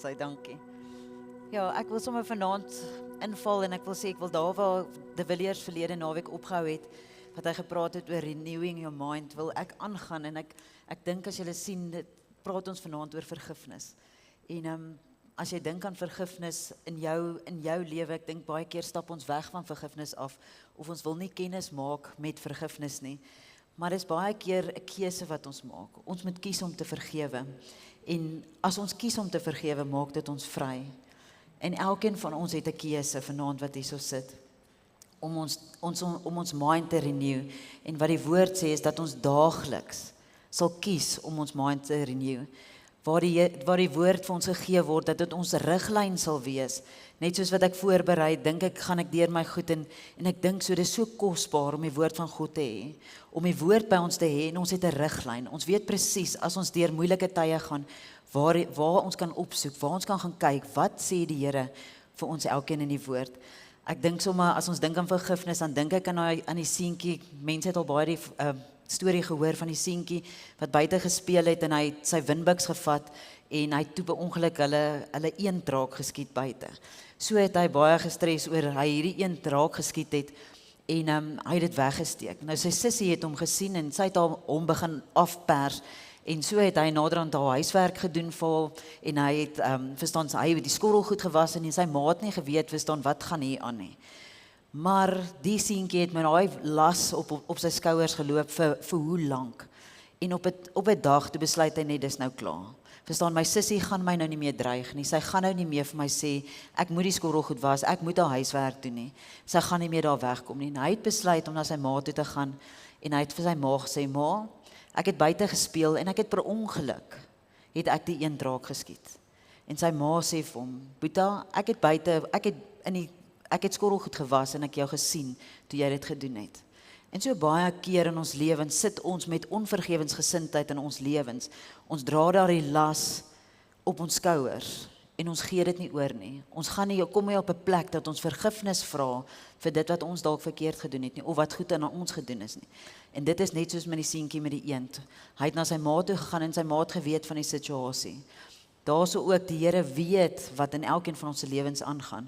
sy, dankie. Ja, ek wil sommer vanaand inval en ek wil sê, ek wil daar waar De Villiers verlede naweek opgehou het, wat hy gepraat het oor renewing your mind, wil ek aangaan en ek dink as julle sien, dit praat ons vanaand oor vergifnis. En as jy dink aan vergifnis in jou lewe, ek dink baie keer stap ons weg van vergifnis af, of ons wil nie kennis maak met vergifnis nie, maar dis baie keer 'n keuse wat ons maak. Ons moet kies om te vergewe. En as ons kies om te vergewe, maak dit ons vry. En elkeen van ons het 'n keuse vanaand wat hierso sit, om ons mind te renew. En wat die woord sê is dat ons daagliks sal kies om ons mind te renew. Waar die woord vir ons gegee word, dat dit ons riglyn sal wees. Net soos wat ek voorberei, dink ek, gaan ek deur my goed en ek dink so, dit is so kosbaar om die woord van God te hê, om die woord by ons te hê en ons het 'n riglyn. Ons weet presies, as ons deur moeilike tye gaan, waar ons kan opsoek, waar ons kan gaan kyk, wat sê die Here vir ons elkeen in die woord. Ek dink sommer, as ons dink aan vergifnis, dan dink ek aan die seentjie, mense het al baie die storie gehoor van die seentjie, wat buite gespeel het en hy het sy windbuks gevat, en hy het toe per ongeluk hulle eend raak geskiet buite. So het hy baie gestres oor hy hierdie eend raak geskiet het, en hy het dit weggesteek. Nou sy sussie het hom gesien, en sy het hom begin afpers, en so het hy naderhand haar huiswerk gedoen vir haar, en hy het, verstaan, hy het die skorrel goed gewas, en sy ma het nie geweet, verstaan, wat gaan hier aan nie. Maar die seentjie het met daai las op sy skouers geloop vir hoe lank. En op 'n dag toe besluit hy net, dis nou klaar. Verstaan, my sussie gaan my nou nie meer dreig nie. Sy gaan nou nie meer vir my sê, ek moet die skorrel goed was, ek moet haar huiswerk doen nie. Sy gaan nie meer daar wegkom nie. En hy het besluit om na sy ma toe te gaan, en hy het vir sy ma gesê, ma, ek het buite gespeel, en ek het per ongeluk, het ek die eend raak geskiet. En sy ma sê vir hom, Boeta, ek het skorrelgoed gewas en ek jou gesien toe jy dit gedoen het. En so baie keer in ons lewens sit ons met onvergewensgesindheid in ons lewens. Ons dra daar die las op ons skouers en ons gee dit nie oor nie. Ons kom nie op 'n plek dat ons vergifnis vra vir dit wat ons dalk verkeerd gedoen het nie, of wat goed aan ons gedoen is nie. En dit is net soos met die seentjie met die eend. Hy het na sy ma toe gegaan en sy ma het geweet van die situasie. Daarso ook, die Here weet wat in elkeen van ons se lewens aangaan.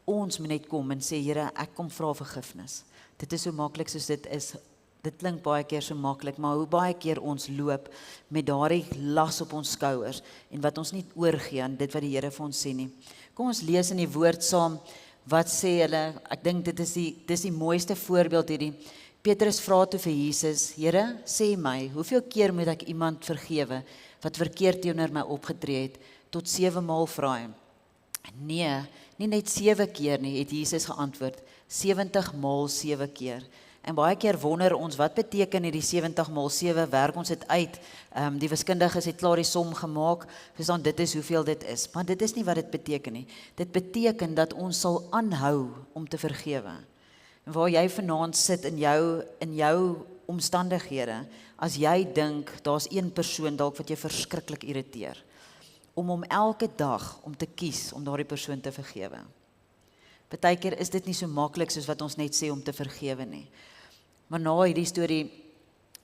Ons moet net kom en sê, Here, ek kom vra vergifnis. Dit is so maklik soos dit is. Dit klink baie keer so maklik, maar hoe baie keer ons loop met daardie las op ons skouers en wat ons nie oorgee aan dit wat die Here vir ons sê nie. Kom ons lees in die woord saam, wat sê hulle, ek dink dit is die mooiste voorbeeld hierdie. Petrus vra toe vir Jesus, Here, sê my, hoeveel keer moet ek iemand vergewe wat verkeerd teenoor my opgetree het? Tot 7 maal vra hy. Nee, nie net 7 keer nie, het Jesus geantwoord, 70 maal 7 keer. En baie keer wonder ons, wat beteken hierdie 70 maal 7, werk ons dit uit, die wiskundiges het klaar die som gemaak, verstaan, dit is hoeveel dit is, maar dit is nie wat dit beteken nie. Dit beteken dat ons sal aanhou om te vergewe. En waar jy vanaand sit in jou omstandighede, as jy dink, daar's een persoon dalk wat jy verskriklik irriteer, om hom elke dag om te kies om daardie persoon te vergewe. Partykeer is dit nie so maklik soos wat ons net sê om te vergewe nie. Maar na hierdie storie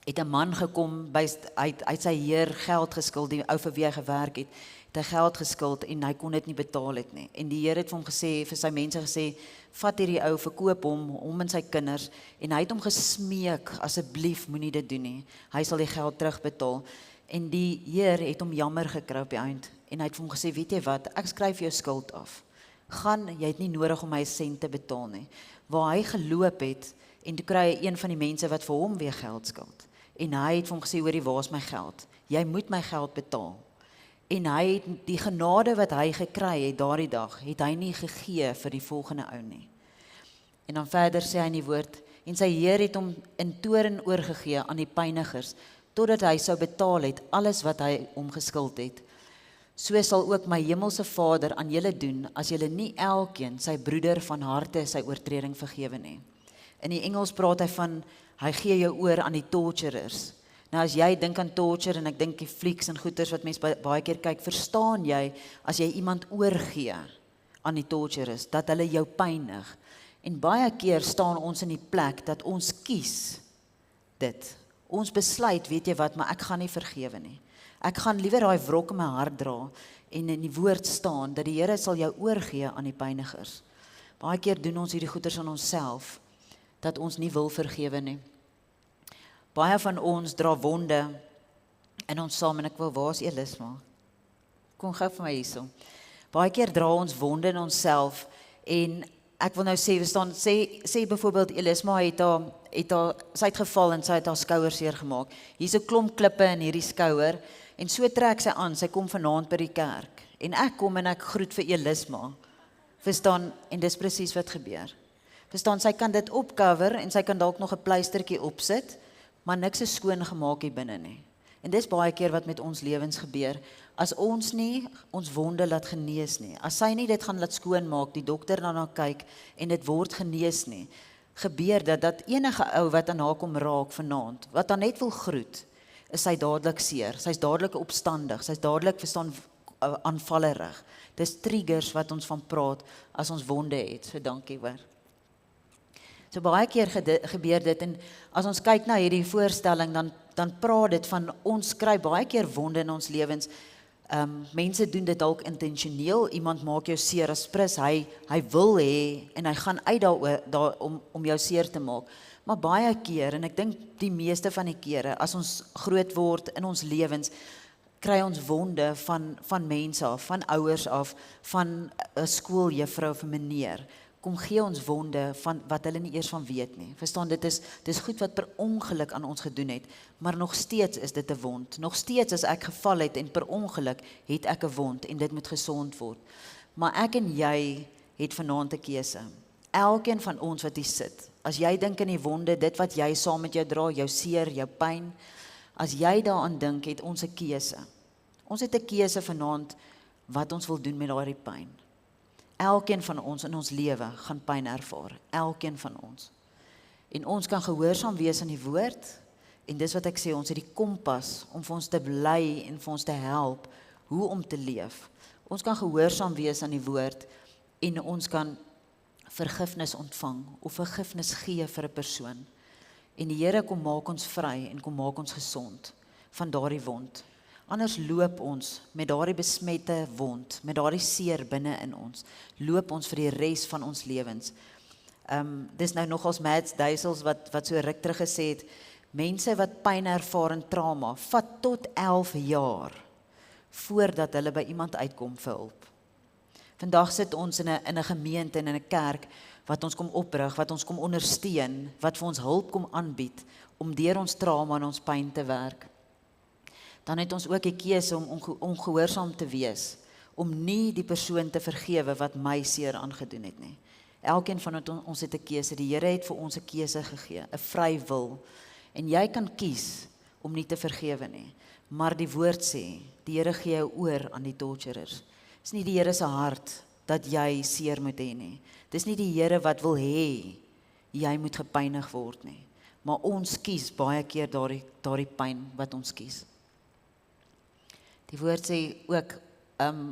het 'n man gekom, hy het sy heer geld geskuld, die ou vir wie hy gewerk het hy geld geskuld en hy kon dit nie betaal het nie. En die Here het vir hom gesê, vir sy mense gesê, vat hierdie ou, verkoop hom en sy kinders, en hy het hom gesmeek, asseblief moenie dit doen nie, hy sal die geld terugbetaal. En die Heer het hom jammer gekry op die eind, en hy het vir hom gesê, weet jy wat, ek skryf jou skuld af. Gaan, jy het nie nodig om my 1 sent te betaal nie. Waar hy geloop het, en toe kry hy een van die mense wat vir hom weer geld skuld. En hy het vir hom gesê, hoorie, waar is my geld? Jy moet my geld betaal. En hy het die genade wat hy gekry het daardie dag, het hy nie gegee vir die volgende ou nie. En dan verder sê hy in die woord, en sy Heer het hom in toorn oorgegee aan die pynigers, totdat hy sou betaal het, alles wat hy hom geskuld het. So sal ook my hemelse Vader aan julle doen, as julle nie elkeen sy broeder van harte sy oortreding vergewe nie. In die Engels praat hy van, hy gee jou oor aan die torturers. Nou as jy dink aan torture, en ek dink die flieks en goeters wat mense baie keer kyk, verstaan jy, as jy iemand oorgee aan die torturers, dat hulle jou pynig. En baie keer staan ons in die plek, dat ons kies dit. Ons besluit, weet jy wat, maar ek gaan nie vergewe nie. Ek gaan liewer daai wrok in my hart dra en in die woord staan, dat die Here sal jou oorgee aan die pynigers. Baie keer doen ons hierdie goeders aan onsself, dat ons nie wil vergewe nie. Baie van ons dra wonde in ons saam, en ek wil, waar is Elisma? Kom gou vir my hierso. Baie keer dra ons wonde in onsself, en ek wil nou sê, sê byvoorbeeld Elisma sy het geval en sy het haar skouer seer gemaak. Hier's 'n klomp klippe in hierdie skouer, en so trek sy aan, sy kom vanaand by die kerk, en ek kom en ek groet vir Elisma, verstaan, en dis presies wat gebeur. Verstaan, sy kan dit opcover, en sy kan dalk nog 'n pleistertjie opsit, maar niks is skoon gemaak hier binne nie. En dis baie keer wat met ons lewens gebeur, as ons nie ons wonde laat genees nie, as sy nie dit gaan laat skoonmaak, die dokter daarna kyk, en dit word genees nie, gebeur dat enige ou wat aan haar kom raak vanaand, wat haar net wil groet, is sy dadelik seer, sy's dadelik opstandig, sy's dadelik verstaan aanvallerig. Dis triggers wat ons van praat, as ons wonde het, so dankie hoor. So baie keer gebeur dit, en as ons kyk na hierdie voorstelling, dan praat dit van, ons kry baie keer wonde in ons lewens. Mense doen dit dalk intentioneel, iemand maak jou seer as prins, hy wil hê, en hy gaan uit om jou seer te maak. Maar baie keer, en ek dink die meeste van die kere, as ons groot word in ons lewens, kry ons wonde van mense af, van ouers af, van 'n skooljuffrou of 'n meneer, kom gee ons wonde van wat hulle nie eers van weet nie. Verstaan, dit is goed wat per ongeluk aan ons gedoen het, maar nog steeds is dit 'n wond. Nog steeds as ek geval het en per ongeluk het ek 'n wond en dit moet gesond word. Maar ek en jy het vanaand 'n keuse. Elkeen van ons wat hier sit, as jy dink aan die wonde, dit wat jy saam met jou dra, jou seer, jou pyn, as jy daaraan dink, het ons 'n keuse. Ons het 'n keuse vanaand wat ons wil doen met daardie pyn. Elkeen van ons in ons lewe gaan pyn ervaar, elkeen van ons. En ons kan gehoorsaam wees aan die woord, en dis wat ek sê, ons het die kompas om vir ons te bly en vir ons te help hoe om te leef. Ons kan gehoorsaam wees aan die woord, en ons kan vergifnis ontvang, of vergifnis gee vir 'n persoon. En die Here kom maak ons vry, en kom maak ons gesond van daardie wond. Anders loop ons met daardie besmette wond, met daardie seer binne in ons, loop ons vir die res van ons lewens. Dis nou nogals Mads Duisels wat so ruk terug gesê het, mense wat pyn ervaar en trauma, vat tot 11 jaar, voordat hulle by iemand uitkom vir hulp. Vandag sit ons in 'n gemeente en in 'n kerk, wat ons kom oprig, wat ons kom ondersteun, wat vir ons hulp kom aanbied, om deur ons trauma en ons pyn te werk. Dan het ons ook die keuse om ongehoorsaam te wees, om nie die persoon te vergewe wat my seer aangedoen het nie. Elkeen van ons het 'n keuse, die Here het vir ons 'n keuse gegee, 'n vry wil, en jy kan kies om nie te vergewe nie, maar die woord sê, die Here gee jou oor aan die torturers. Dis nie die Here se hart, dat jy seer moet hê nie. Dis nie die Here wat wil hê, jy moet gepynig word nie, maar ons kies baie keer daardie pyn wat ons kies. Die woord sê ook,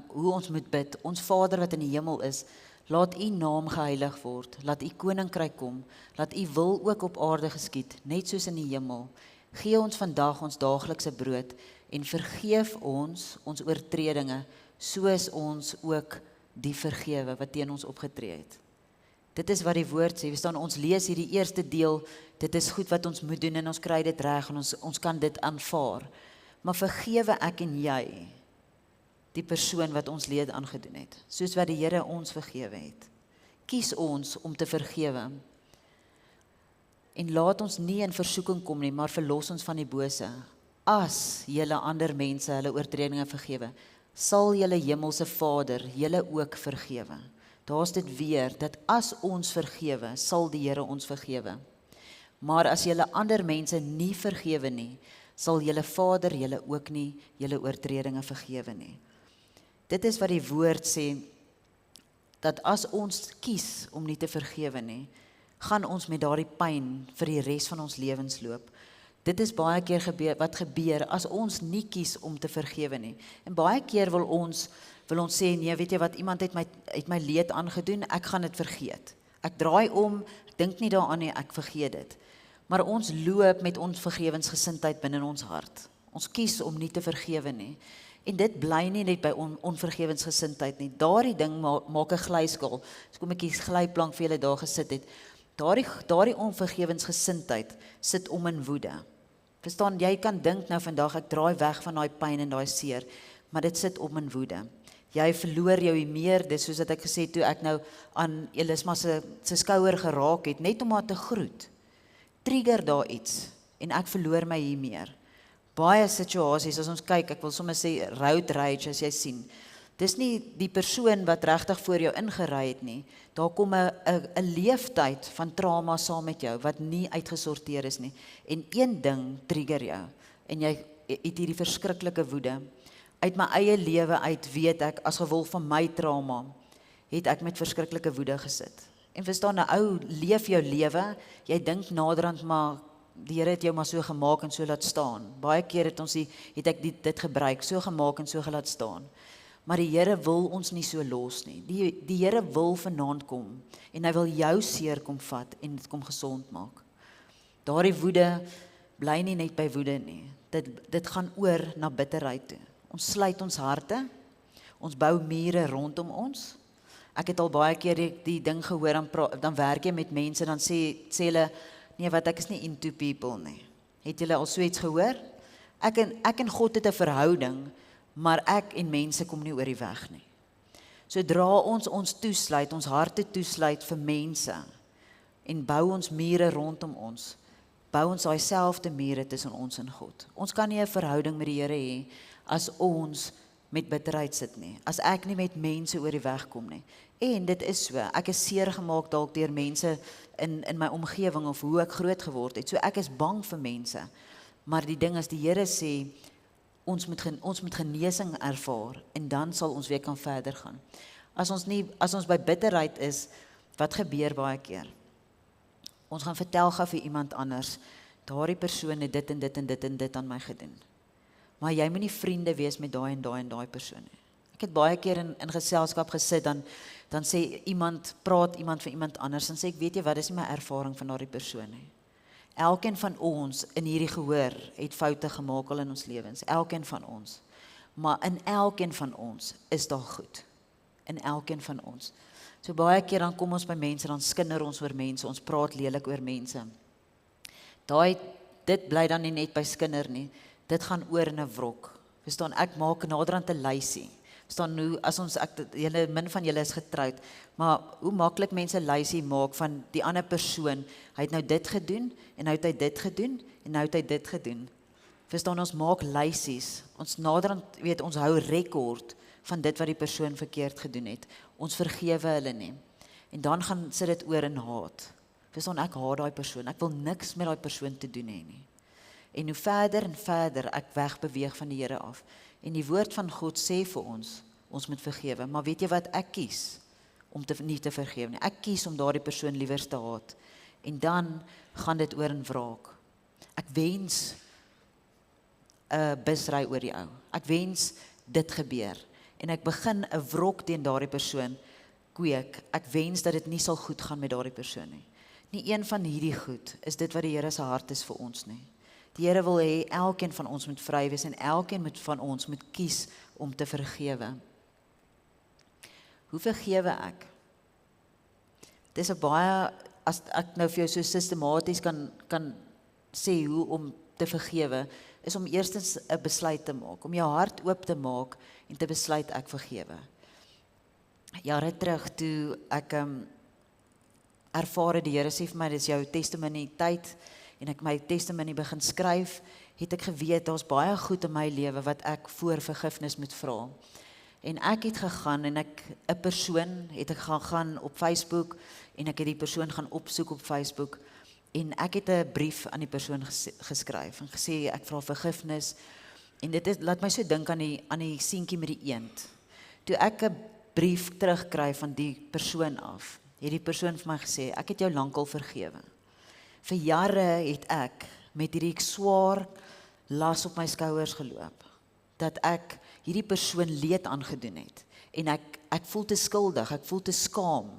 hoe ons moet bid, ons Vader wat in die hemel is, laat u naam geheilig word, laat u koninkryk kom, laat u wil ook op aarde geskied, net soos in die hemel. Gee ons vandag ons daaglikse brood, en vergeef ons oortredinge, soos ons ook die vergewe wat teen ons opgetree het. Dit is wat die woord sê, ons lees hierdie eerste deel, dit is goed wat ons moet doen, en ons kry dit reg, en ons kan dit aanvaar. Maar vergewe ek en jy die persoon wat ons leed aangedoen het, soos wat die Here ons vergewe het. Kies ons om te vergewe, en laat ons nie in versoeking kom nie, maar verlos ons van die bose. As julle ander mense hulle oortredinge vergewe, sal julle hemelse Vader julle ook vergewe. Daar's dit weer, dat as ons vergewe, sal die Here ons vergewe. Maar as julle ander mense nie vergewe nie, sal julle Vader julle ook nie julle oortredinge vergewe nie. Dit is wat die woord sê, dat as ons kies om nie te vergewe nie, gaan ons met daardie pyn vir die res van ons lewens loop. Dit is baie keer wat gebeur as ons nie kies om te vergewe nie. En baie keer wil ons sê, nee, weet jy wat, iemand het my leed aangedoen, ek gaan dit vergeet. Ek draai om, ek dink nie daaraan nie, ek vergeet dit. Maar ons loop met onvergewensgesindheid binne in ons hart. Ons kies om nie te vergewe nie. En dit bly nie net by onvergewensgesindheid nie. Daardie ding maak 'n glyskaal. So kom ek die glyplank vir julle daar gesit het. Daardie onvergewensgesindheid sit om in woede. Verstaan, jy kan dink nou vandag, ek draai weg van daai pyn en daai seer, maar dit sit om in woede. Jy verloor jou meer, dis soos dat ek gesê het, toe ek nou aan Elisma se skouer geraak het, net om haar te groet. Trigger daar iets, en ek verloor my hier meer. Baie situasies, as ons kyk, ek wil sommer sê, road rage, as jy sien, dis nie die persoon wat regtig voor jou ingery het nie, daar kom 'n leeftyd van trauma saam met jou, wat nie uitgesorteer is nie, en een ding trigger jou, en jy het hierdie verskriklike woede. Uit my eie lewe uit weet ek, as gevolg van my trauma, het ek met verskriklike woede gesit. En verstaan, nou leef jou lewe, jy dink naderhand, maar die Here het jou maar so gemaak en so laat staan. Baie keer het ek dit gebruik, so gemaak en so gelaat staan. Maar die Here wil ons nie so los nie. Die Here wil vanaand kom, en hy wil jou seer kom vat, en dit kom gesond maak. Daardie woede, bly nie net by woede nie. Dit gaan oor na bitterheid toe. Ons sluit ons harte, ons bou mure rondom ons. Ek het al baie keer die ding gehoor, dan werk jy met mense, dan sê hulle, nee wat, ek is nie into people nie. Het julle al so iets gehoor? Ek en God het 'n verhouding, maar ek en mense kom nie oor die weg nie. Sodra ons toesluit, ons harte toesluit vir mense, en bou ons mure rondom ons, bou ons daai selfde mure tussen ons en God. Ons kan nie 'n verhouding met die Here hê, as ons met bitterheid sit nie, as ek nie met mense oor die weg kom nie. En dit is so, ek is seer gemaak dalk deur mense in my omgewing, of hoe ek groot geword het, so ek is bang vir mense, maar die ding is, die Here sê, ons moet genesing ervaar, en dan sal ons weer kan verder gaan. As ons by bitterheid is, wat gebeur baie keer? Ons gaan vertel gou vir iemand anders, daardie persoon het dit en dit en dit en dit aan my gedoen. Maar jy moet nie vriende wees met daai en daai en daai persoon nie. Ek het baie keer in geselskap gesit, dan sê praat iemand vir iemand anders, dan sê ek, weet jy wat, dis nie my ervaring van daardie persoon nie. Elkeen van ons in hierdie gehoor het foute gemaak al in ons lewens, elkeen van ons. Maar in elkeen van ons is daar goed. In elkeen van ons. So baie keer dan kom ons by mense, dan skinder ons oor mense, ons praat lelik oor mense. Dit bly dan nie net by skinder nie, dit gaan oor in 'n wrok. Verstaan, ek maak naderhand 'n lysie. Verstaan, nou, min van julle is getroud, maar hoe maklik mense lysie maak van die ander persoon, hy het nou dit gedoen, en nou het hy dit gedoen, en nou het hy dit gedoen. Verstaan, ons maak lysies, ons naderhand, ons hou rekord van dit wat die persoon verkeerd gedoen het. Ons vergewe hulle nie. En dan sit dit oor in haat. Verstaan, ek haat daai persoon, ek wil niks met daai persoon te doen hê nie. En hoe verder en verder ek wegbeweeg van die Here af. En die woord van God sê vir ons moet vergewe. Maar weet jy wat, ek kies om nie te vergewe nie. Ek kies om daardie persoon liewers te haat. En dan gaan dit oor in wraak. Ek wens 'n busry oor die ou. Ek wens dit gebeur. En ek begin 'n wrok teen daardie persoon kweek. Ek wens dat dit nie sal goed gaan met daardie persoon nie. Nie een van hierdie goed is dit wat die Here se hart is vir ons nie. Die Here wil hê elkeen van ons moet vry wees, en elkeen van ons moet kies om te vergewe. Hoe vergewe ek? Dis 'n baie, as ek nou vir jou so sistematies kan sê hoe om te vergewe, is om eerstens 'n besluit te maak, om jou hart oop te maak en te besluit ek vergewe. Jare terug toe ek ervaar het, die Here sê vir my, dis jou testimony tyd, en ek my testimony begin skryf, het ek geweet, daar's baie goed in my lewe wat ek voor vergifnis moet vra. En ek het gegaan, en 'n persoon het ek gaan op Facebook, en ek het die persoon gaan opsoek op Facebook, en ek het 'n brief aan die persoon geskryf, en gesê, ek vra vergifnis, en dit laat my so dink aan die seentjie met die eend. Toe ek 'n brief terugkry van die persoon af, het die persoon vir my gesê, ek het jou lankal vergewe. Vir jare het ek met hierdie swaar las op my skouers geloop, dat ek hierdie persoon leed aangedoen het, en ek voel te skuldig, ek voel te skaam,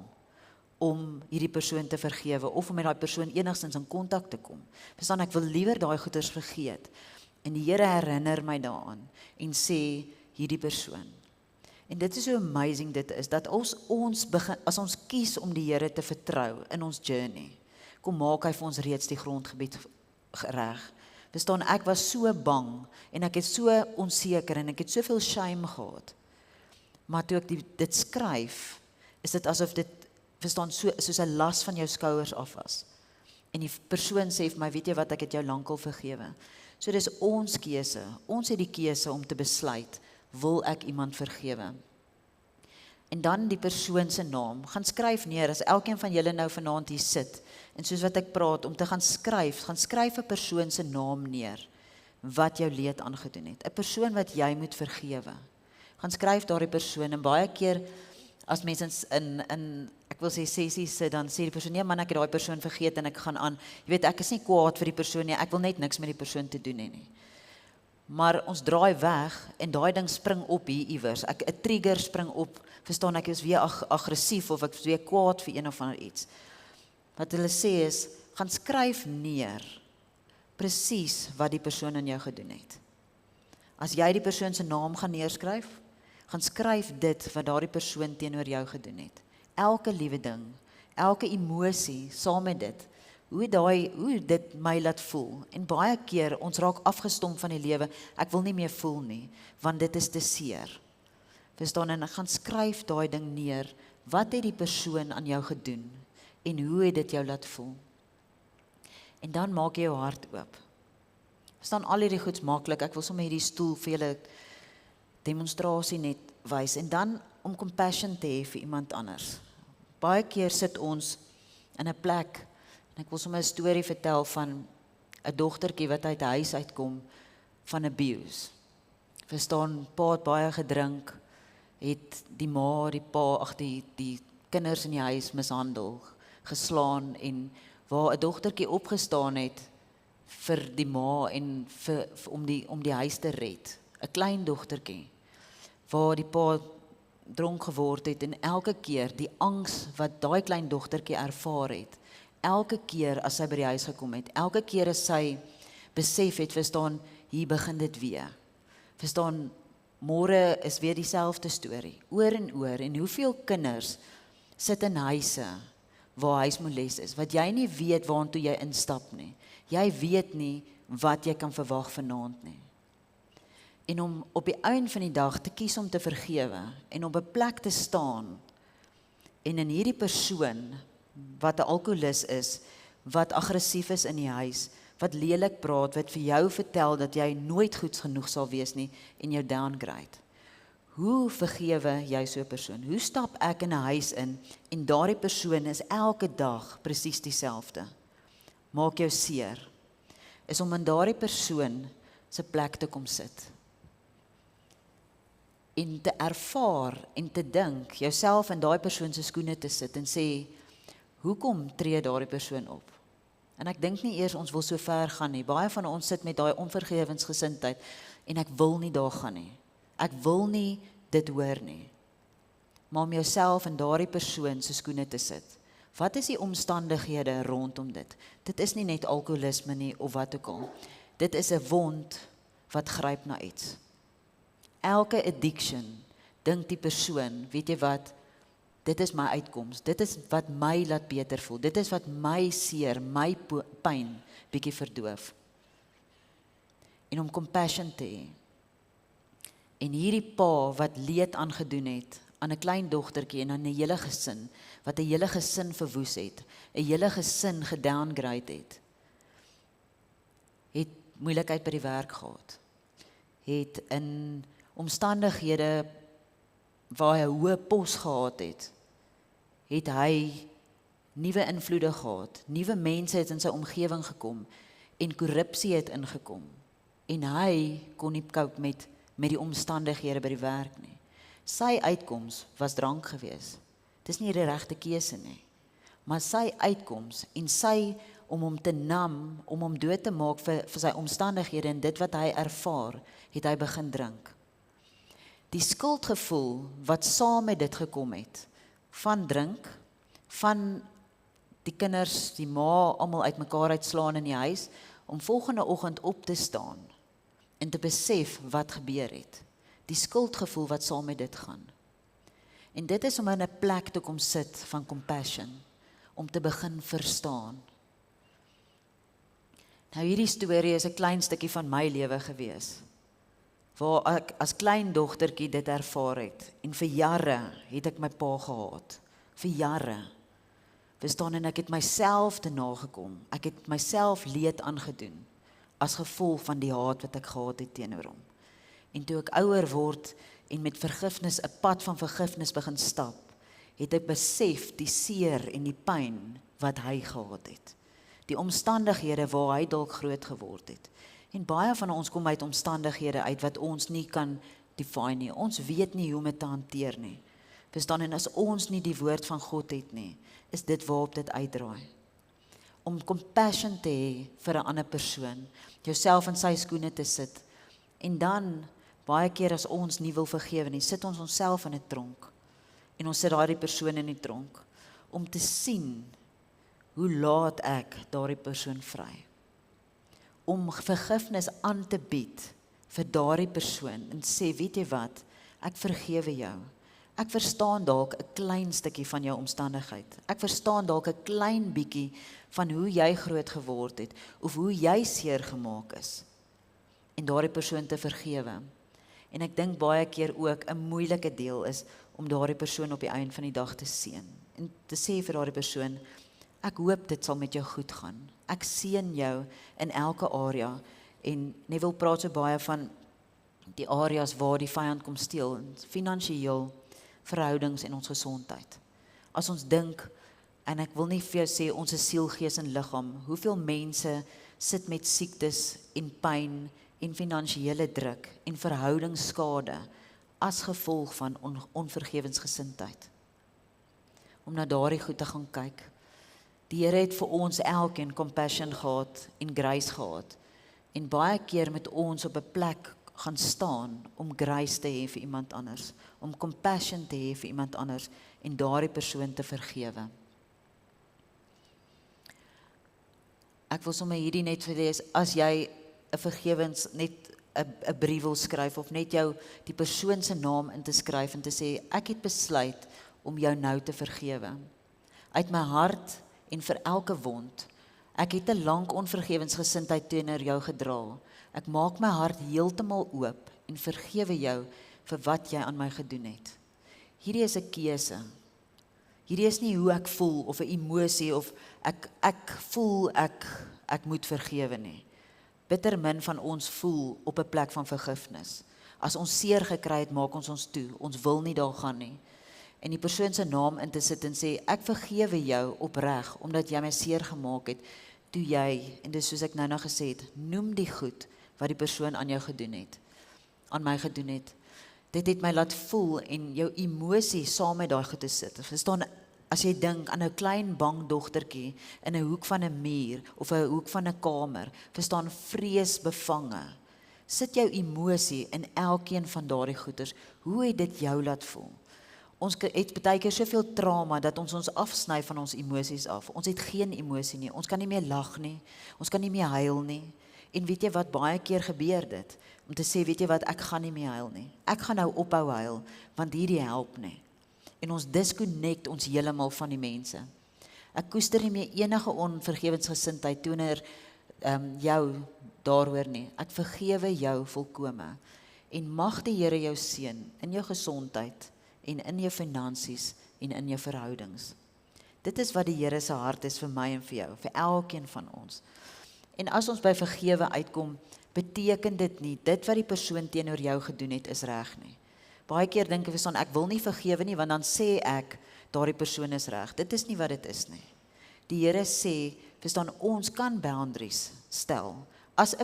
om hierdie persoon te vergewe, of om met daai persoon enigstens in kontak te kom. Verstaan, ek wil liewer daai goeders vergeet, En die Here herinner my daaraan en sê, hierdie persoon. En dit is so amazing dit is, dat as ons kies om die Here te vertrou in ons journey, kom maak hy vir ons reeds die grondgebied reg. Verstaan, ek was so bang, en ek het so onseker, en ek het soveel shame gehad. Maar toe ek dit skryf, is dit asof dit, verstaan, soos 'n las van jou skouers af was. En die persoon sê vir my, weet jy wat, ek het jou lankal vergewe. So dis ons keuse, ons het die keuse om te besluit, wil ek iemand vergewe? En dan die persoon se naam, gaan skryf neer, as elkeen van julle nou vanaand hier sit, en soos wat ek praat, om te gaan skryf 'n persoon se naam neer, wat jou leed aangedoen het, 'n persoon wat jy moet vergewe. Gaan skryf daardie persoon, en baie keer, as mense in ek wil sê sessies sit, dan sê die persoon, nee man, ek het daai persoon vergeet, en ek gaan aan, jy weet, ek is nie kwaad vir die persoon nie, ek wil net niks met die persoon te doen hê nie. Maar ons draai weg, en daai ding spring op hier iewers, 'n trigger spring op, verstaan, ek is weer aggressief, of ek is weer kwaad vir een of ander iets. Wat hulle sê is, gaan skryf neer, presies wat die persoon aan jou gedoen het. As jy die persoon se naam gaan neerskryf, gaan skryf dit wat daardie persoon teenoor jou gedoen het. Elke liewe ding, elke emosie, saam met dit, hoe dit my laat voel. En baie keer, ons raak afgestomp van die lewe, ek wil nie meer voel nie, want dit is te seer. Verstaan, en ek gaan skryf daai ding neer, wat het die persoon aan jou gedoen, en hoe het dit jou laat voel? En dan maak jy jou hart oop. Verstaan, al hierdie goeds maklik, ek wil sommer hierdie stoel vir julle demonstrasie net wys, en dan om compassion te hê vir iemand anders. Baie keer sit ons in 'n plek, en ek wil sommer 'n storie vertel van 'n dogtertjie wat uit 'n huis uitkom van abuse. Verstaan, pa het baie gedrink, het die ma, die pa, die kinders in die huis mishandel, geslaan, en waar 'n dogtertjie opgestaan het vir die ma en om die huis te red. 'n Klein dogtertjie, waar die pa dronk geword het, en elke keer die angs wat daai klein dogtertjie ervaar het, elke keer as sy by die huis gekom het, elke keer as sy besef het, verstaan, hier begin dit weer. Verstaan, môre is weer dieselfde storie, oor, en hoeveel kinders sit in huise waar huismoles is, wat jy nie weet waartoe jy instap nie. Jy weet nie wat jy kan verwag vanaand nie. En om op die einde van die dag te kies om te vergewe, en op 'n plek te staan, en in hierdie persoon, wat 'n alkoholist is, wat aggressief is in die huis, wat lelik praat, wat vir jou vertel dat jy nooit goed genoeg sal wees nie, en jou downgrade. Hoe vergewe jy so 'n persoon? Hoe stap ek in 'n huis in, en daardie persoon is elke dag presies dieselfde? Maak jou seer, is om in daardie persoon se plek te kom sit. En te ervaar en te dink, jouself in daai persoon se skoene te sit en sê, hoekom tree daardie persoon op? En ek dink nie eers ons wil so ver gaan nie. Baie van ons sit met daai onvergewensgesindheid, en ek wil nie daar gaan nie. Ek wil nie dit hoor nie. Maar om jouself in daardie persoon se skoene te sit. Wat is die omstandighede rondom dit? Dit is nie net alkoholisme nie, of wat ook al. Dit is 'n wond wat gryp na iets. Elke addiction, dink die persoon, weet jy wat, dit is my uitkoms, dit is wat my laat beter voel, dit is wat my seer, my pyn bietjie verdoof. En om compassion te hê. En hierdie pa wat leed aangedoen het, aan 'n klein dogtertjie en aan 'n hele gesin, wat 'n hele gesin verwoes het, 'n hele gesin gedowngrade het moeilikheid by die werk gehad, het in omstandighede waar hy 'n hoë pos gehad het hy nuwe invloede gehad, nuwe mense het in sy omgewing gekom, en korrupsie het ingekom, en hy kon nie cope met die omstandighede by die werk nie. Sy uitkoms was drank gewees. Dis nie die regte keuse nie. Maar sy uitkoms, en sy om hom te nam, om hom dood te maak vir sy omstandighede en dit wat hy ervaar, het hy begin drink. Die skuldgevoel wat saam met dit gekom het, van drink, van die kinders, die ma, almal uitmekaar uitslaan in die huis, om volgende oggend op te staan, en te besef wat gebeur het. Die skuldgevoel wat saam met dit gaan. En dit is om in 'n plek te kom sit van compassion, om te begin verstaan. Nou hierdie storie is 'n klein stukkie van my lewe gewees, waar ek as klein dogtertjie dit ervaar het, en vir jare het ek my pa gehaat, vir jare. Verstaan, en ek het myself te nagekom, ek het myself leed aangedoen, as gevolg van die haat wat ek gehad het teenoor hom. En toe ek ouer word, en met vergifnis, 'n pad van vergifnis begin stap, het ek besef die seer en die pyn wat hy gehad het. Die omstandighede waar hy dalk groot geword het. En baie van ons kom uit omstandighede uit wat ons nie kan define nie. Ons weet nie hoe om dit te hanteer nie. Verstaan, en as ons nie die woord van God het nie, is dit waarop dit uitdraai. Om compassion te hê vir 'n ander persoon, jouself in sy skoene te sit, en dan, baie keer as ons nie wil vergewe nie, sit ons onsself in 'n tronk, en ons sit daardie persoon in die tronk, om te sien, hoe laat ek daardie persoon vry. Om vergifnis aan te bied vir daardie persoon, en sê, weet jy wat, ek vergewe jou. Ek verstaan dalk 'n klein stukkie van jou omstandigheid. Ek verstaan dalk 'n klein bietjie van hoe jy groot geword het, of hoe jy seer gemaak is, en daardie persoon te vergewe. En ek dink baie keer ook 'n moeilike deel is, om daardie persoon op die einde van die dag te seën, en te sê vir daardie persoon, ek hoop dit sal met jou goed gaan. Ek seën jou in elke area, en Neville praat so baie van die areas waar die vyand kom steel, finansiëel, verhoudings en ons gesondheid. As ons dink, en ek wil nie vir jou sê, ons is siel, gees en liggaam, hoeveel mense sit met siektes en pyn en finansiële druk en verhoudingsskade as gevolg van onvergewensgesindheid. Om na daardie goed te gaan kyk. Die Here het vir ons elkeen compassion gehad en grace gehad, en baie keer met ons op 'n plek gaan staan om grace te hê vir iemand anders, om compassion te hê vir iemand anders, en daardie persoon te vergewe. Ek wil sommer hierdie net verlees, as jy 'n vergewens, net 'n brief wil skryf, of net jou die persoon se naam in te skryf, en te sê, ek het besluit om jou nou te vergewe. Uit my hart, en vir elke wond. Ek het 'n lank onvergewensgesindheid teenoor jou gedra. Ek maak my hart heeltemal oop, en vergewe jou vir wat jy aan my gedoen het. Hierdie is 'n keuse. Hierdie is nie hoe ek voel, of 'n emosie, of ek voel ek moet vergewe nie. Bitter min van ons voel op 'n plek van vergifnis. As ons seer gekry het, maak ons toe. Ons wil nie daar gaan nie. En die persoon se naam in te sit en sê, ek vergewe jou opreg, omdat jy my seer gemaak het, toe jy, en dis soos ek nou gesê het, noem die goed wat die persoon aan jou gedoen het, aan my gedoen het. Dit het my laat voel, en jou emosie saam met daai goed te sit. Verstaan, as jy dink aan 'n klein bang dogtertjie in 'n hoek van 'n muur, of 'n hoek van 'n kamer, verstaan, vreesbevange. Sit jou emosie in elkeen van daardie goeters. Hoe het dit jou laat voel? Ons het baie keer soveel trauma, dat ons afsny van ons emosies af. Ons het geen emosie nie, ons kan nie meer lag nie, ons kan nie meer huil nie. En weet jy wat, baie keer gebeur dit, om te sê, weet jy wat, ek gaan nie meer huil nie. Ek gaan nou ophou huil, want hierdie help nie. En ons disconnect ons heeltemal van die mense. Ek koester nie meer enige onvergewensgesindheid teenoor jou daaroor nie. Ek vergewe jou volkome. En mag die Here jou seën in jou gesondheid, en in jou finansies, en in jou verhoudings. Dit is wat die Here se hart is vir my en vir jou, vir elkeen van ons. En as ons by vergewe uitkom, beteken dit nie, dit wat die persoon teenoor jou gedoen het, is reg nie. Baie keer dink ek wil nie vergewe nie, want dan sê ek, daardie persoon is reg. Dit is nie wat dit is nie. Die Here sê, verstaan, ons kan boundaries stel. As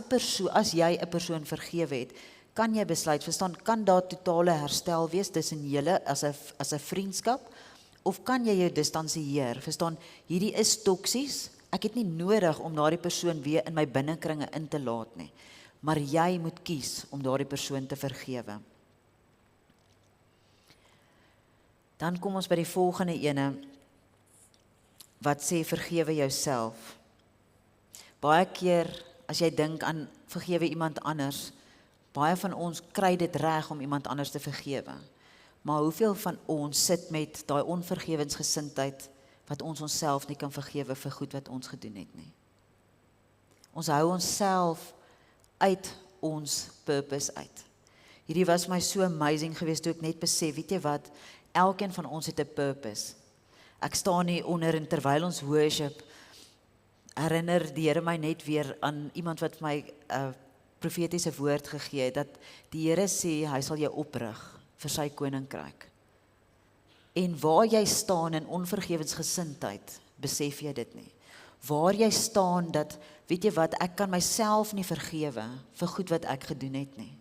jy 'n persoon vergewe het, kan jy besluit, verstaan, kan daar totale herstel wees tussen julle as 'n vriendskap, of kan jy jou distansieer? Verstaan, hierdie is toksies. Ek het nie nodig om daardie persoon weer in my binnekringe in te laat nie. Maar jy moet kies om daardie persoon te vergewe. Dan kom ons by die volgende ene, wat sê vergewe jouself. Baie keer, as jy dink aan vergewe iemand anders, Baie van ons kry dit reg om iemand anders te vergewe. Maar hoeveel van ons sit met daai onvergewensgesindheid wat ons onsself nie kan vergewe vir goed wat ons gedoen het nie. Ons hou onsself uit ons purpose uit. Hierdie was my so amazing geweest toe ek net besef, weet jy wat, elkeen van ons het 'n purpose. Ek staan hier onder en terwyl ons worship, herinner die Here my net weer aan iemand wat my profetiese woord gegee het, dat die Here sê, hy sal jou oprig vir sy koninkryk. En waar jy staan in onvergewensgesindheid, besef jy dit nie. Waar jy staan dat, weet jy wat, ek kan myself nie vergewe vir goed wat ek gedoen het nie.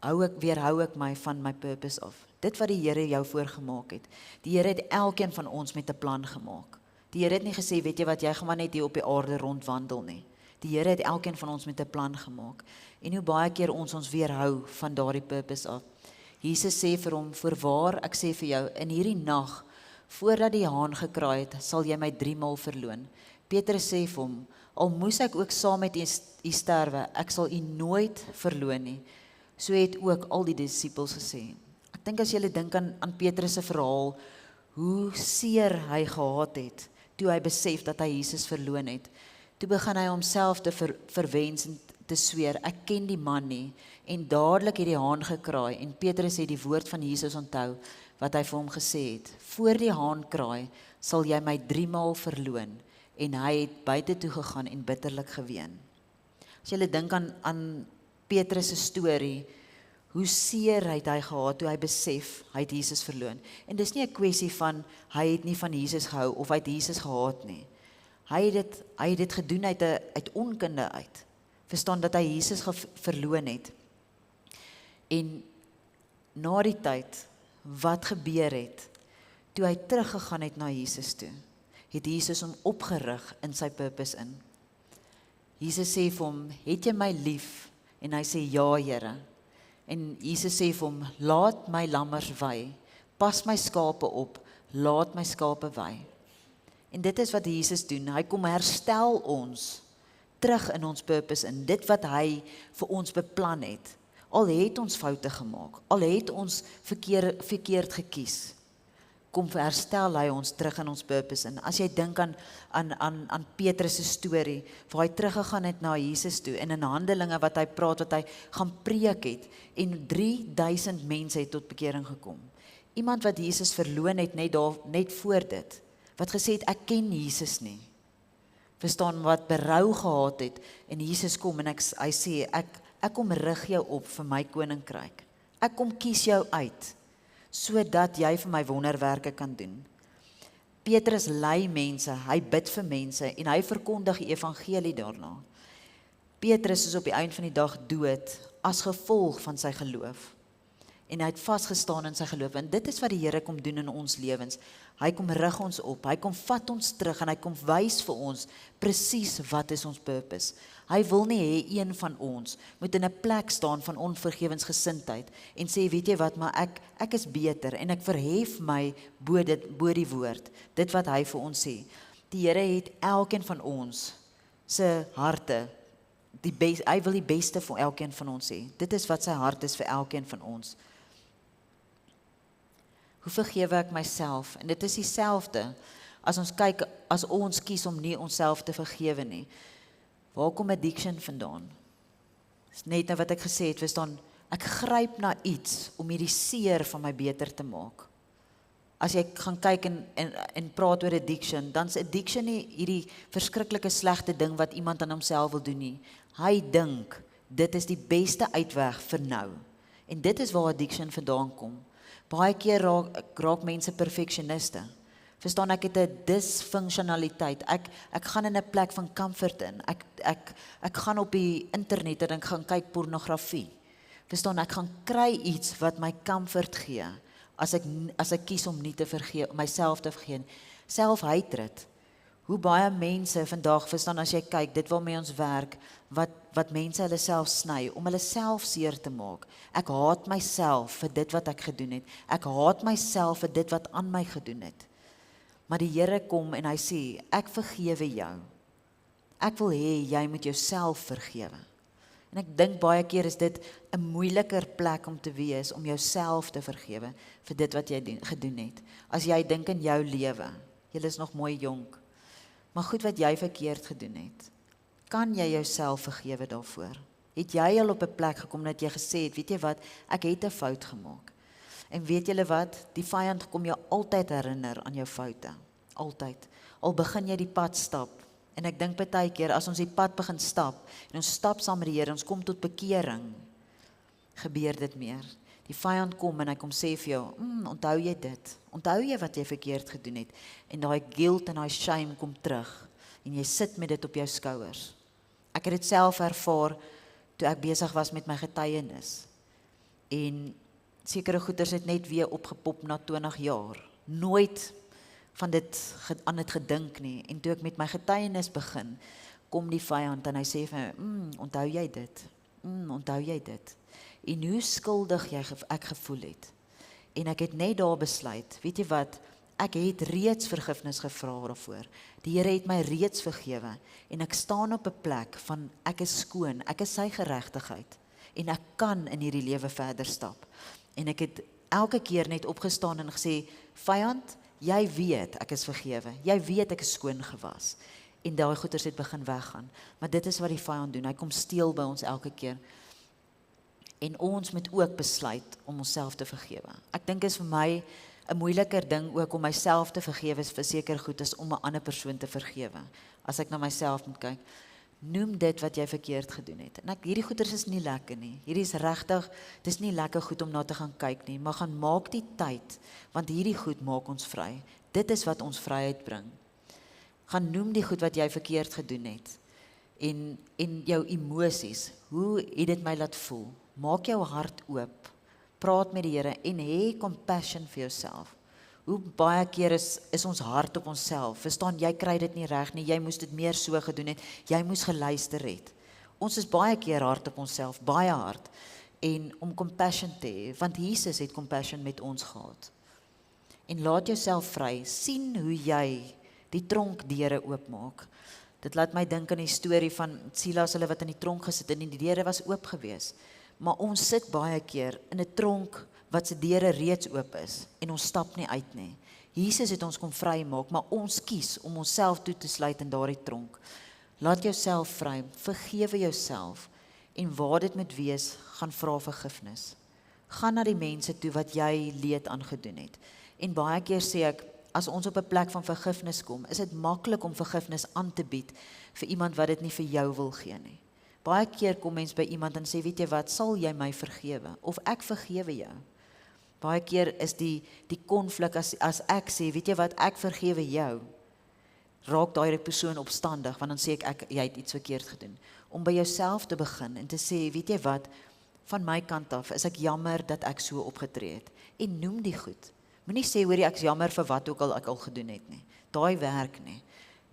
Weerhou ek my van my purpose af. Dit wat die Here jou voorgemaak het. Die Here het elkeen van ons met 'n plan gemaak. Die Here het nie gesê, weet jy wat, jy gaan maar net hier op die aarde rondwandel nie. Die Here het elkeen van ons met 'n plan gemaak. En hoe baie keer ons weerhou van daardie purpose af. Jesus sê vir hom, voorwaar, ek sê vir jou, in hierdie nag, voordat die haan gekraai het, sal jy my 3 maal verloon. Petrus sê vir hom, al moes ek ook saam met u sterwe, ek sal u nooit verloon nie. So het ook al die disippels gesê. Ek dink as jy dink aan Petrus se verhaal, hoe seer hy gehad het, toe hy besef dat hy Jesus verloon het. Toe begin hy homself te verwens en te sweer, ek ken die man nie, en dadelik het die haan gekraai, en Petrus het die woord van Jesus onthou, wat hy vir hom gesê het, voor die haan kraai, sal jy my 3 maal verloon, en hy het buite toe gegaan en bitterlik geween. As jy dink aan Petrus se storie, hoe seer het hy gehad, toe hy besef, hy het Jesus verloon. En dis nie 'n kwessie van, hy het nie van Jesus gehou, of hy het Jesus gehaat nie. Hy het dit gedoen uit onkunde uit. Verstaan dat hy Jesus verloon het. En na die tyd, wat gebeur het, toe hy teruggegaan het na Jesus toe, het Jesus hom opgerig in sy purpose in. Jesus sê vir hom, het jy my lief? En hy sê, ja Here. En Jesus sê vir hom, laat my lammers wei, pas my skape op, laat my skape wei. En dit is wat Jesus doen, hy kom herstel ons, terug in ons purpose in, dit wat hy vir ons beplan het. Al het ons foute gemaak, al het ons verkeerd gekies, kom herstel hy ons terug in ons purpose in. As jy dink aan Petrus se storie, waar hy teruggegaan het na Jesus toe, en in Handelinge wat hy praat, wat hy gaan preek het, en 3000 mense het tot bekering gekom. Iemand wat Jesus verloon het net voor dit, wat gesê het, ek ken Jesus nie. Verstaan, wat berou gehad het, en Jesus kom en hy sê, ek kom rig jou op vir my koninkryk. Ek kom kies jou uit, sodat jy vir my wonderwerke kan doen. Petrus lei mense, hy bid vir mense, en hy verkondig die evangelie daarna. Petrus is op die eind van die dag dood, as gevolg van sy geloof. En hy het vasgestaan in sy geloof, en dit is wat die Here kom doen in ons lewens. Hy kom rig ons op, hy kom vat ons terug, en hy kom wys vir ons, presies wat is ons purpose. Hy wil nie hê een van ons moet in 'n plek staan van onvergewensgesindheid, en sê, weet jy wat, maar ek is beter, en ek verhef my bo die woord, dit wat hy vir ons sê. Die Here het elkeen van ons se harte, hy wil die beste vir elkeen van ons sê. Dit is wat sy hart is vir elkeen van ons. Hoe vergewe ek myself? En dit is dieselfde, as ons kyk, as ons kies om nie onsself te vergewe nie. Waar kom addiction vandaan? Dis net nou wat ek gesê het, verstaan, ek gryp na iets om hierdie seer van my beter te maak. As jy gaan kyk en praat oor addiction, dan is addiction nie hierdie verskriklike slegte ding wat iemand aan homself wil doen nie. Hy dink, dit is die beste uitweg vir nou. En dit is waar addiction vandaan kom. Baie keer raak mense perfectioniste. Verstaan, ek het 'n dysfunctionaliteit. Ek gaan in 'n plek van comfort in. Ek gaan op die internet en ek gaan kyk pornografie. Verstaan, ek gaan kry iets wat my comfort gee, as ek kies om nie te vergewe, myself te vergewe. Selfhatred. Hoe baie mense vandag, verstaan, as jy kyk, dit waarmee ons werk, wat mense hulle self sny, om hulle self seer te maak. Ek haat myself vir dit wat ek gedoen het. Ek haat myself vir dit wat aan my gedoen het. Maar die Here kom en hy sê, ek vergewe jou. Ek wil hê jy moet jouself vergewe. En ek dink baie keer is dit 'n moeiliker plek om te wees, om jouself te vergewe vir dit wat jy gedoen het. As jy dink in jou lewe, jy is nog mooi jonk, maar goed wat jy verkeerd gedoen het, kan jy jouself vergewe daarvoor? Het jy al op 'n plek gekom dat jy gesê het, weet jy wat, ek het 'n fout gemaak. En weet julle wat, die vyand kom jou altyd herinner aan jou foute. Altyd. Al begin jy die pad stap. En ek dink baie keer, as ons die pad begin stap, en ons stap saam met die Here, ons kom tot bekering, gebeur dit meer. Die vyand kom en hy kom sê vir jou, onthou jy dit? Onthou jy wat jy verkeerd gedoen het? En daai guilt en daai shame kom terug, en jy sit met dit op jou skouers. Ek het dit self ervaar, toe ek besig was met my getuienis. En sekere goeders het net weer opgepop na 20 jaar. Nooit van dit aan dit gedink nie. En toe ek met my getuienis begin, kom die vyand en hy sê vir my, onthou jy dit? Onthou jy dit? En hoe skuldig ek gevoel het. En ek het net daar besluit, weet jy wat, ek het reeds vergifnis gevra daarvoor. Die Here het my reeds vergewe. En ek staan op 'n plek van, ek is skoon, ek is sy geregtigheid. En ek kan in hierdie lewe verder stap. En ek het elke keer net opgestaan en gesê, vyand, jy weet ek is vergewe, jy weet ek is skoon gewas. En daai goeders het begin weggaan. Maar dit is wat die vyand doen, hy kom steel by ons elke keer. En ons moet ook besluit om onsself te vergewe. Ek dink is vir my 'n moeiliker ding ook om myself te vergewe vir seker goed is om 'n ander persoon te vergewe. As ek na myself moet kyk, noem dit wat jy verkeerd gedoen het. En hierdie goeders is nie lekker nie. Hierdie is regtig, dit is nie lekker goed om na te gaan kyk nie, maar gaan maak die tyd, want hierdie goed maak ons vry. Dit is wat ons vryheid bring. Gaan noem die goed wat jy verkeerd gedoen het. En jou emosies, hoe het dit my laat voel? Maak jou hart oop. Praat met die Here en hê compassion vir jouself. Hoe baie keer is ons hart op onsself. Verstaan, jy kry dit nie reg nie, jy moes dit meer so gedoen het, jy moes geluister het. Ons is baie keer hard op onsself, baie hard. En om compassion te hê, want Jesus het compassion met ons gehad. En laat jouself vry, sien hoe jy die tronkdeure oopmaak. Dit laat my dink aan die storie van Silas, hulle wat in die tronk gesit en die deure was oop gewees. Maar ons sit baie keer in 'n tronk wat se deure reeds oop is en ons stap nie uit nie. Jesus het ons kom vrymaak, maar ons kies om onsself toe te sluit in daardie tronk. Laat jouself vry, vergewe jouself en waar dit moet wees, gaan vra vergifnis. Gaan na die mense toe wat jy leed aangedoen het. En baie keer sê ek, as ons op 'n plek van vergifnis kom, is dit maklik om vergifnis aan te bied vir iemand wat dit nie vir jou wil gee nie. Baie keer kom mens by iemand en sê, weet jy wat, sal jy my vergewe? Of ek vergewe jou. Baie keer is die konflik as ek sê, weet jy wat, ek vergewe jou, raak daai persoon opstandig, want dan sê ek jy het iets verkeerd gedoen. Om by jouself te begin en te sê, weet jy wat, van my kant af is ek jammer dat ek so opgetree het. En noem die goed. Moenie sê, hoorie, ek is jammer vir wat ook al ek al gedoen het nie. Daai werk nie.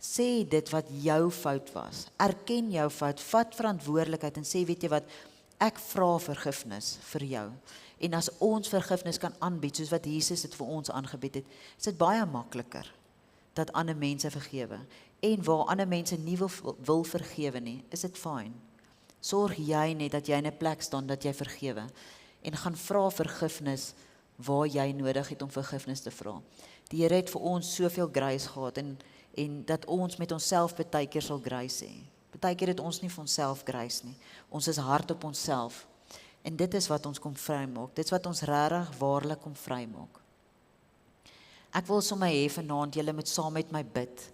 Sê dit wat jou fout was. Erken jou fout, vat verantwoordelikheid en sê, weet jy wat, ek vra vergifnis vir jou. En as ons vergifnis kan aanbied, soos wat Jesus dit vir ons aangebied het, is dit baie makliker dat ander mense vergewe. En waar ander mense nie wil vergewe nie, is dit fyn. Sorg jy net dat jy in 'n plek staan dat jy vergewe en gaan vra vergifnis waar jy nodig het om vergifnis te vra. Die Here het vir ons soveel grace gehad en dat ons met onsself baie keer sal grace hê. Baie keer het ons nie vir onsself grace nie. Ons is hard op onsself. En dit is wat ons kom vrymaak. Dit is wat ons regtig waarlik kom vrymaak. Ek wil sommer hê vanaand julle moet saam met my bid.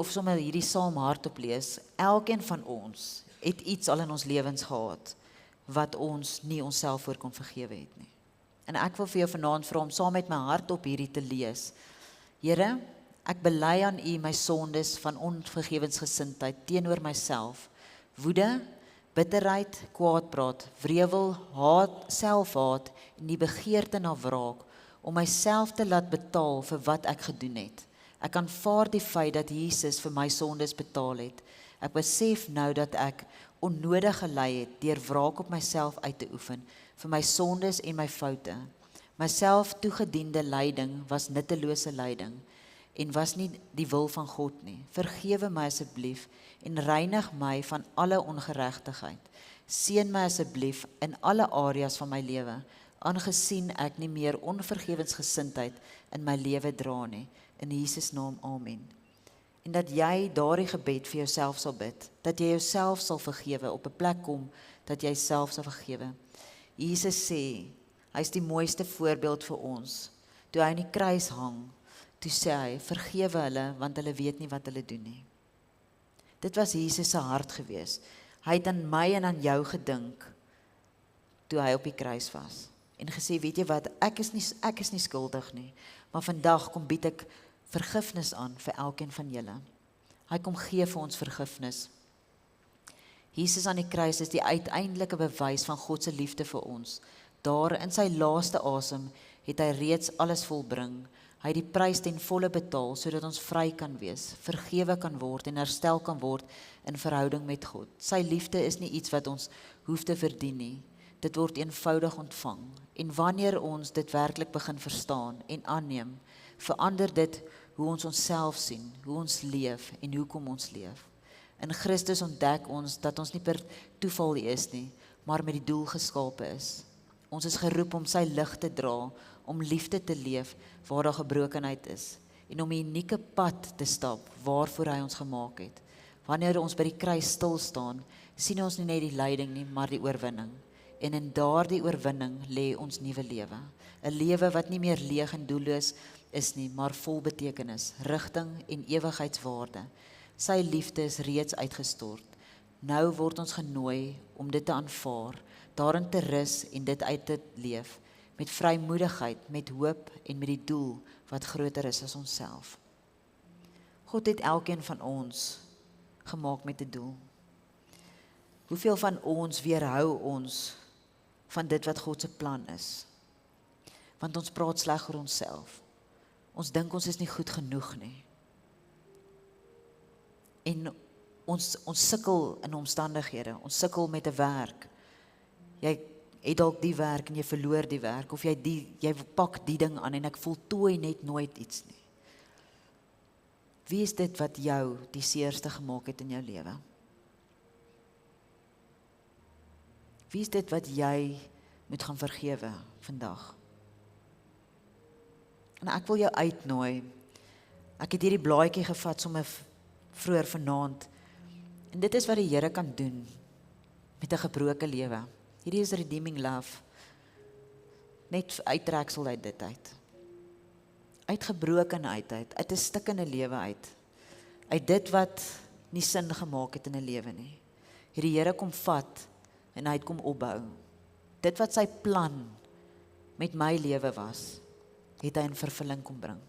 Sommer hierdie saam hardop lees. Elkeen van ons het iets al in ons lewens gehad wat ons nie onsself voor kon vergewe het nie. En ek wil vir jou vanaand vra om saam met my hart op hierdie te lees. Here, ek bely aan U my sondes van onvergewensgesindheid teenoor myself, woede, bitterheid, kwaadpraat, wrevel, haat, selfhaat en die begeerte na wraak, om myself te laat betaal vir wat ek gedoen het. Ek aanvaar die feit dat Jesus vir my sondes betaal het. Ek besef nou dat ek onnodig gelei het deur wraak op myself uit te oefen vir my sondes en my foute. Myself toegediende lyding was nuttelose lyding en was nie die wil van God nie. Vergewe my asseblief en reinig my van alle ongeregtigheid. Seën my asseblief in alle areas van my lewe, aangesien ek nie meer onvergewensgesindheid in my lewe dra nie. In Jesus naam, amen. En dat jy daardie gebed vir jouself sal bid, dat jy jouself sal vergewe, op 'n plek kom, dat jy self sal vergewe. Jesus sê, hy is die mooiste voorbeeld vir ons. Toe hy in die kruis hang, toe sê hy, vergewe hulle, want hulle weet nie wat hulle doen nie. Dit was Jesus se hart gewees. Hy het aan my en aan jou gedink, toe hy op die kruis was. En gesê, weet jy wat, ek is nie skuldig nie, maar vandag kom bied ek vergifnis aan vir elkeen van julle. Hy kom gee vir ons vergifnis. Jesus aan die kruis is die uiteindelike bewys van God se liefde vir ons. Daar in sy laaste asem het hy reeds alles volbring. Hy het die prys ten volle betaal, sodat ons vry kan wees, vergewe kan word en herstel kan word in verhouding met God. Sy liefde is nie iets wat ons hoef te verdien nie. Dit word eenvoudig ontvang. En wanneer ons dit werklik begin verstaan en aanneem, verander dit hoe ons onsself sien, hoe ons leef en hoekom ons leef. In Christus ontdek ons dat ons nie per toeval hier is nie, maar met die doel geskape is. Ons is geroep om sy lig te dra, om liefde te leef waar daar gebrokenheid is, en om 'n unieke pad te stap waarvoor hy ons gemaak het. Wanneer ons by die kruis stil staan, sien ons nie net die lyding nie, maar die oorwinning. En in daardie oorwinning lê ons nuwe lewe. 'n Lewe wat nie meer leeg en doelloos is nie, maar vol betekenis, rigting en ewigheidswaarde. Sy liefde is reeds uitgestort. Nou word ons genooi om dit te aanvaar, daarin te rus en dit uit te leef, met vrymoedigheid, met hoop en met die doel wat groter is as onsself. God het elkeen van ons gemaak met 'n doel. Hoeveel van ons weerhou ons van dit wat God se plan is? Want ons praat sleg oor onsself. Ons dink ons is nie goed genoeg nie. En ons sukkel in omstandighede, ons sukkel met 'n werk. Jy het dalk die werk en jy verloor die werk, of jy pak die ding aan en ek voltooi net nooit iets nie. Wie is dit wat jou die seerste gemaak het in jou lewe? Wie is dit wat jy moet gaan vergewe vandag? En ek wil jou uitnooi. Ek het hierdie blaadjie gevat sommer vroeër vanaand. En dit is wat die Here kan doen met 'n gebroke lewe. Hierdie is redeeming love. Net uittreksel uit dit uit. Uit gebrokenheid uit 'n stikkende lewe uit. Uit dit wat nie sin gemaak het in 'n lewe nie. Hierdie Here kom vat en hy het kom opbou. Dit wat sy plan met my lewe was, het hy in vervulling kom bring.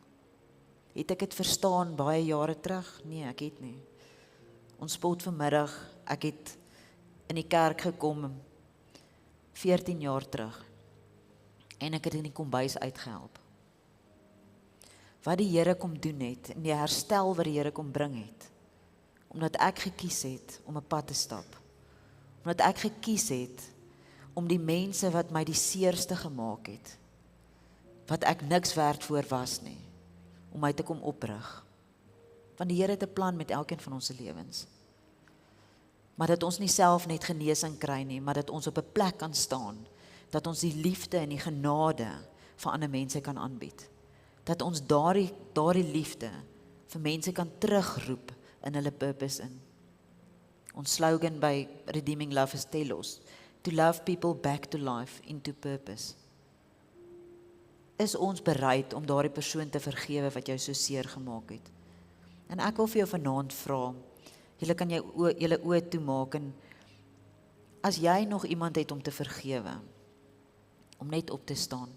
Het ek dit verstaan baie jare terug? Nee, ek het nie. Ons spot vanmiddag, ek het in die kerk gekom 14 jaar terug en ek het in die kombuis uitgehelp. Wat die Here kom doen het, en die herstel wat die Here kom bring het, omdat ek gekies het om 'n pad te stap, omdat ek gekies het om die mense wat my die seerste gemaak het, wat ek niks werd voor was nie, om my te kom oprig. Want die Here het 'n plan met elkeen van ons se lewens. Maar dat ons nie self net genesing kry nie, maar dat ons op 'n plek kan staan, dat ons die liefde en die genade vir ander mense kan aanbied. Dat ons daardie liefde vir mense kan terugroep in hulle purpose in. Ons slogan by Redeeming Love is telos, to love people back to life into purpose. Is ons bereid om daardie persoon te vergewe wat jou so seer gemaak het? En ek wil vir jou vanaand vra, julle kan julle oë toemaak, en as jy nog iemand het om te vergewe, om net op te staan,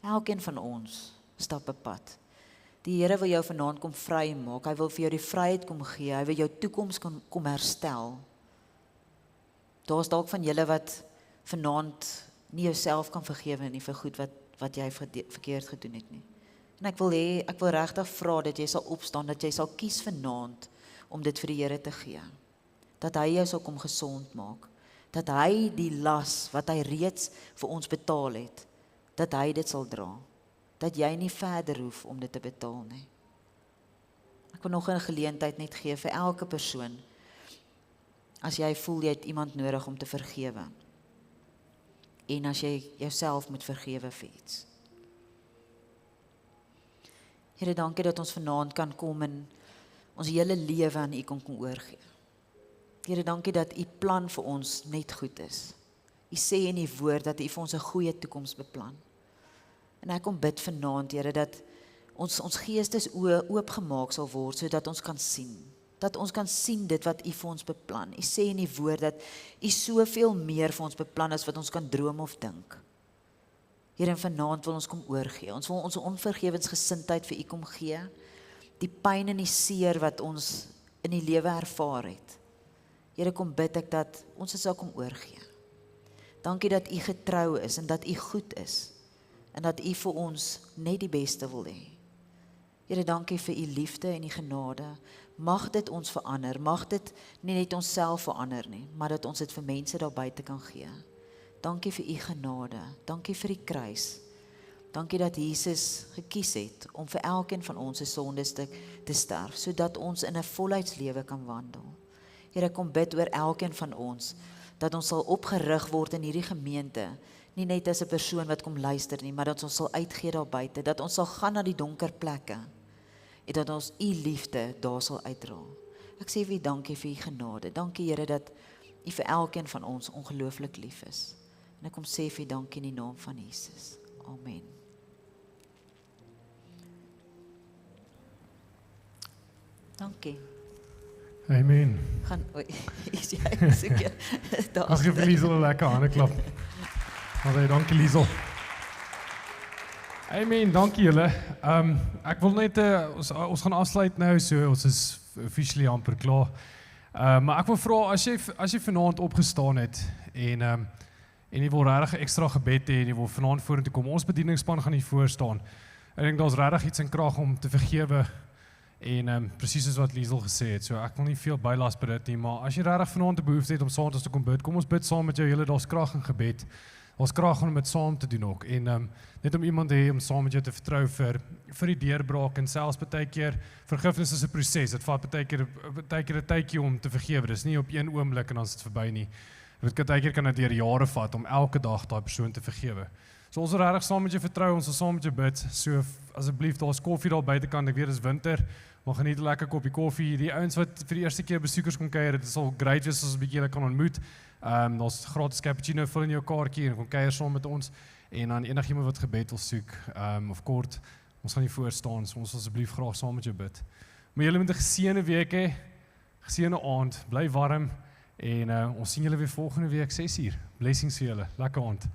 elkeen van ons stap 'n pad. Die Here wil jou vanaand kom vry maak, hy wil vir jou die vryheid kom gee, hy wil jou toekoms kom herstel. Daar's dalk van julle wat vanaand nie jouself kan vergewe nie vir goed wat jy verkeerd gedoen het nie. En ek wil regtig vra dat jy sal opstaan, dat jy sal kies vanaand om dit vir die Here te gee. Dat hy jou sal kom gesond maak. Dat hy die las wat hy reeds vir ons betaal het, dat hy dit sal dra. Dat jy nie verder hoef om dit te betaal nie. Ek wil nog 'n geleentheid net gee vir elke persoon. As jy voel jy het iemand nodig om te vergewe. En as jy jouself moet vergewe vir iets. Here, dankie dat ons vanaand kan kom en ons hele lewe aan U kom oorgee. Here, dankie dat U plan vir ons net goed is. U sê in U woord dat U vir ons 'n goeie toekoms beplan. En ek kom bid vanaand, Here, dat ons geestesoë oopgemaak sal word, sodat ons kan sien. Dat ons kan sien dit wat U vir ons beplan. U sê in die woord dat U soveel meer vir ons beplan as wat ons kan droom of dink. Here, en vanaand wil ons kom oorgee. Ons wil ons onvergewensgesindheid vir U kom gee. Die pyn en die seer wat ons in die lewe ervaar het. Here, kom bid ek dat ons dit sal kom oorgee. Dankie dat U getrou is en dat U goed is. En dat U vir ons net die beste wil hê. Here, dankie vir U liefde en U genade. Mag dit ons verander, mag dit nie net onsself verander nie, maar dat ons dit vir mense daar buite kan gee. Dankie vir U genade, dankie vir die kruis. Dankie dat Jesus gekies het om vir elkeen van ons se sondes te sterf, sodat ons in 'n volheidslewe kan wandel. Here, kom bid oor elkeen van ons, dat ons sal opgerig word in hierdie gemeente, nie net as 'n persoon wat kom luister nie, maar dat ons sal uitgee daar buite, dat ons sal gaan na die donker plekke, en dat ons U liefde daar sal uitdra. Ek sê vir U dankie vir U genade. Dankie Here dat U vir elkeen van ons ongelooflik lief is. En ek kom sê vir U dankie in die naam van Jesus. Amen. Dankie. Amen. Gaan, oei, is jy seker? As jy vir Liesel 'n lekker hande klap. Maar dankie Liesel. Amen, dankie julle. Ek wil net, ons gaan afsluit nou, so ons is officially amper klaar. Maar ek wil vra, as jy vanaand opgestaan het, en jy wil regtig 'n ekstra gebed hê, en jy wil vanaand vorentoe kom, ons bedieningsspan gaan hier voor staan. Ek dink daar's regtig iets in krag om te vergewe, en presies soos wat Liesel gesê het, so ek wil nie veel bylas by dit nie, maar as jy regtig vanaand 'n behoefte het om saam met ons te kom bid, kom ons bid saam met jou, julle, daar's krag in gebed. Ons krag om dit saam te doen ook, en net om iemand te hê om saam met jou te vertrou vir die deurbraak, en selfs baie keer, vergifnis is 'n proses, dit vat baie keer 'n tydjie om te vergewe, dis nie op een oomblik en dan is dit verby nie. Baie keer kan dit deur jare vat om elke dag daai persoon te vergewe. So ons wil regtig saam met jou vertrou, ons wil saam met jou bid, so asseblief, daar's koffie daar buitekant, ek weet dis winter, maar geniet 'n lekker koppie koffie, die ouens wat vir die eerste keer besoekers kom kuier, dit sal great wees as ons 'n bietjie hulle kan ontmoet. Daar's gratis cappuccino, vul in jou kaartjie en kom kuier saam met ons, en dan enigiemand wat gebed wil soek, of kort, ons gaan hier voor staan, so ons wil asseblief graag saam met jou bid. Maar julle moet 'n geseënde week hê, geseënde aand, bly warm, en ons sien julle weer volgende week 6uur. Blessings vir julle, lekker aand.